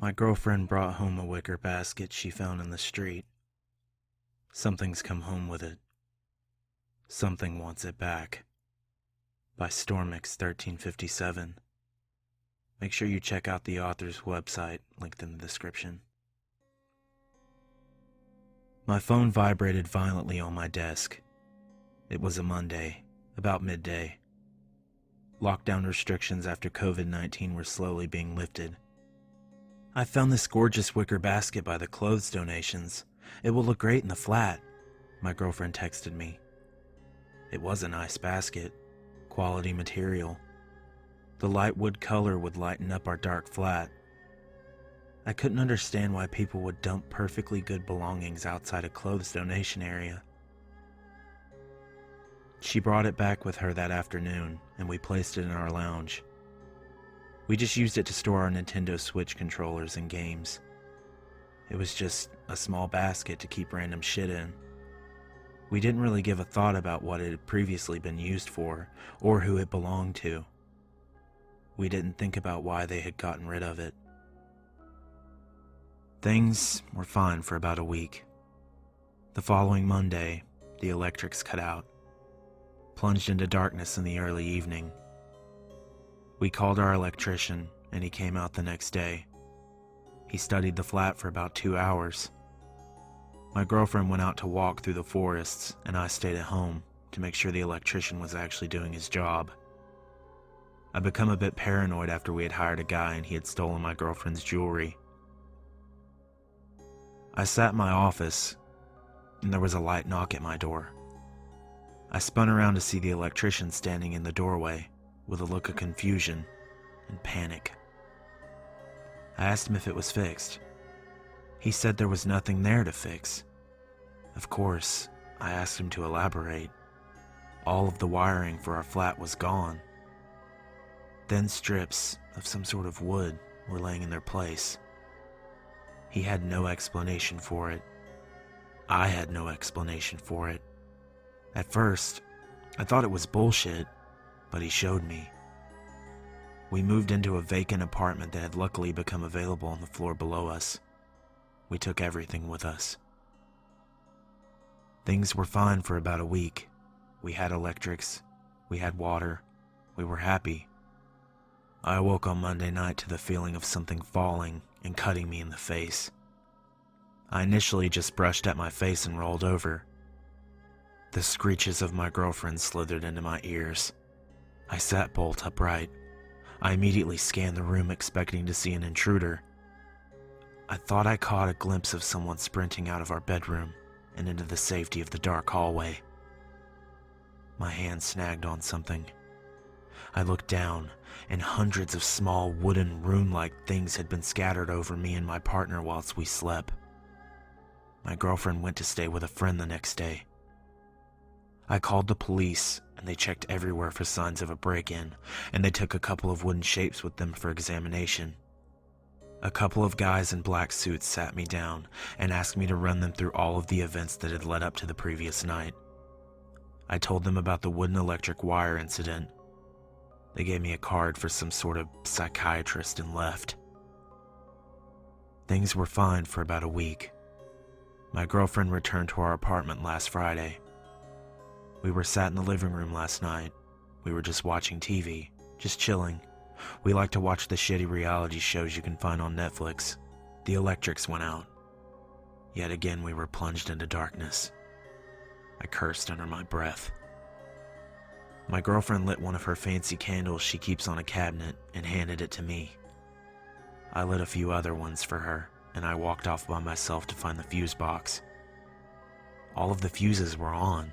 My girlfriend brought home a wicker basket she found in the street. Something's come home with it. Something wants it back. By Stormix 1357. Make sure you check out the author's website, linked in the description. My phone vibrated violently on my desk. It was a Monday, about midday. Lockdown restrictions after COVID-19 were slowly being lifted. I found this gorgeous wicker basket by the clothes donations. It will look great in the flat, my girlfriend texted me. It was a nice basket, quality material. The light wood color would lighten up our dark flat. I couldn't understand why people would dump perfectly good belongings outside a clothes donation area. She brought it back with her that afternoon, and we placed it in our lounge. We just used it to store our Nintendo Switch controllers and games. It was just a small basket to keep random shit in. We didn't really give a thought about what it had previously been used for, or who it belonged to. We didn't think about why they had gotten rid of it. Things were fine for about a week. The following Monday, the electrics cut out. Plunged into darkness in the early evening. We called our electrician, and he came out the next day. He studied the flat for about 2 hours. My girlfriend went out to walk through the forests, and I stayed at home to make sure the electrician was actually doing his job. I'd become a bit paranoid after we had hired a guy and he had stolen my girlfriend's jewelry. I sat in my office, and there was a light knock at my door. I spun around to see the electrician standing in the doorway with a look of confusion and panic. I asked him if it was fixed. He said there was nothing there to fix. Of course, I asked him to elaborate. All of the wiring for our flat was gone. Thin strips of some sort of wood were laying in their place. He had no explanation for it. I had no explanation for it. At first, I thought it was bullshit, but he showed me. We moved into a vacant apartment that had luckily become available on the floor below us. We took everything with us. Things were fine for about a week. We had electrics, we had water, we were happy. I awoke on Monday night to the feeling of something falling and cutting me in the face. I initially just brushed at my face and rolled over. The screeches of my girlfriend slithered into my ears. I sat bolt upright. I immediately scanned the room expecting to see an intruder. I thought I caught a glimpse of someone sprinting out of our bedroom and into the safety of the dark hallway. My hand snagged on something. I looked down, and hundreds of small wooden rune-like things had been scattered over me and my partner whilst we slept. My girlfriend went to stay with a friend the next day. I called the police, and they checked everywhere for signs of a break-in, and they took a couple of wooden shapes with them for examination. A couple of guys in black suits sat me down and asked me to run them through all of the events that had led up to the previous night. I told them about the wooden electric wire incident. They gave me a card for some sort of psychiatrist and left. Things were fine for about a week. My girlfriend returned to our apartment last Friday. We were sat in the living room last night. We were just watching TV, just chilling. We like to watch the shitty reality shows you can find on Netflix. The electrics went out. Yet again we were plunged into darkness. I cursed under my breath. My girlfriend lit one of her fancy candles she keeps on a cabinet and handed it to me. I lit a few other ones for her, and I walked off by myself to find the fuse box. All of the fuses were on.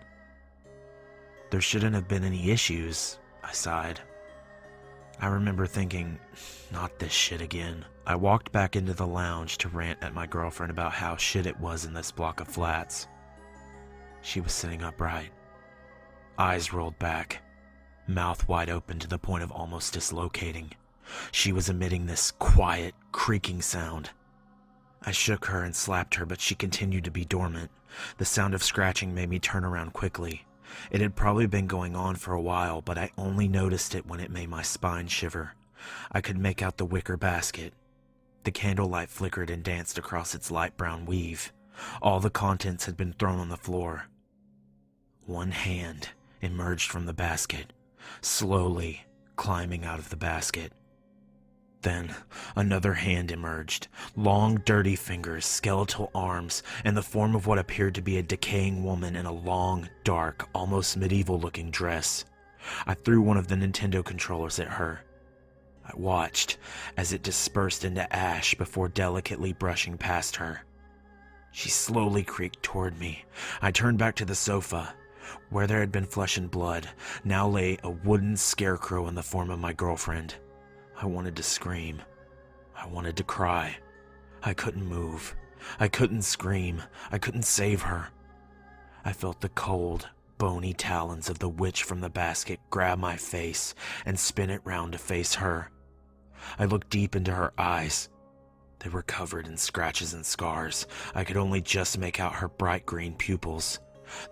There shouldn't have been any issues, I sighed. I remember thinking, not this shit again. I walked back into the lounge to rant at my girlfriend about how shit it was in this block of flats. She was sitting upright, eyes rolled back, mouth wide open to the point of almost dislocating. She was emitting this quiet, creaking sound. I shook her and slapped her, but she continued to be dormant. The sound of scratching made me turn around quickly. It had probably been going on for a while, but I only noticed it when it made my spine shiver. I could make out the wicker basket. The candlelight flickered and danced across its light brown weave. All the contents had been thrown on the floor. One hand emerged from the basket, slowly climbing out of the basket. Then another hand emerged, long, dirty fingers, skeletal arms, and the form of what appeared to be a decaying woman in a long, dark, almost medieval-looking dress. I threw one of the Nintendo controllers at her. I watched as it dispersed into ash before delicately brushing past her. She slowly creaked toward me. I turned back to the sofa. Where there had been flesh and blood, now lay a wooden scarecrow in the form of my girlfriend. I wanted to scream. I wanted to cry. I couldn't move. I couldn't scream. I couldn't save her. I felt the cold, bony talons of the witch from the basket grab my face and spin it round to face her. I looked deep into her eyes. They were covered in scratches and scars. I could only just make out her bright green pupils.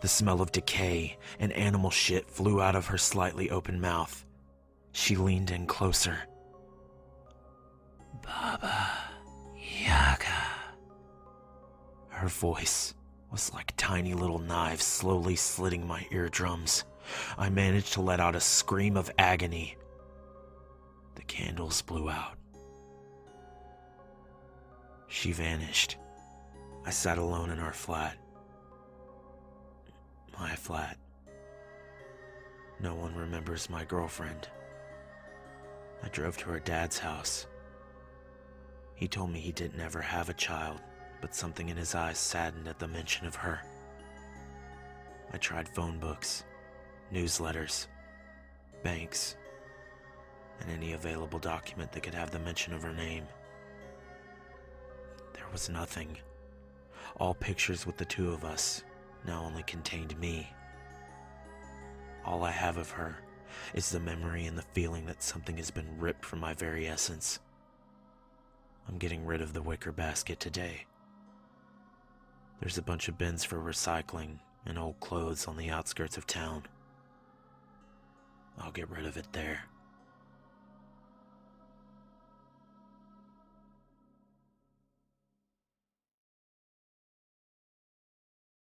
The smell of decay and animal shit flew out of her slightly open mouth. She leaned in closer. Baba Yaga. Her voice was like tiny little knives slowly slitting my eardrums. I managed to let out a scream of agony. The candles blew out. She vanished. I sat alone in our flat. My flat. No one remembers my girlfriend. I drove to her dad's house. He told me he didn't ever have a child, but something in his eyes saddened at the mention of her. I tried phone books, newsletters, banks, and any available document that could have the mention of her name. There was nothing. All pictures with the two of us now only contained me. All I have of her is the memory and the feeling that something has been ripped from my very essence. I'm getting rid of the wicker basket today. There's a bunch of bins for recycling and old clothes on the outskirts of town. I'll get rid of it there.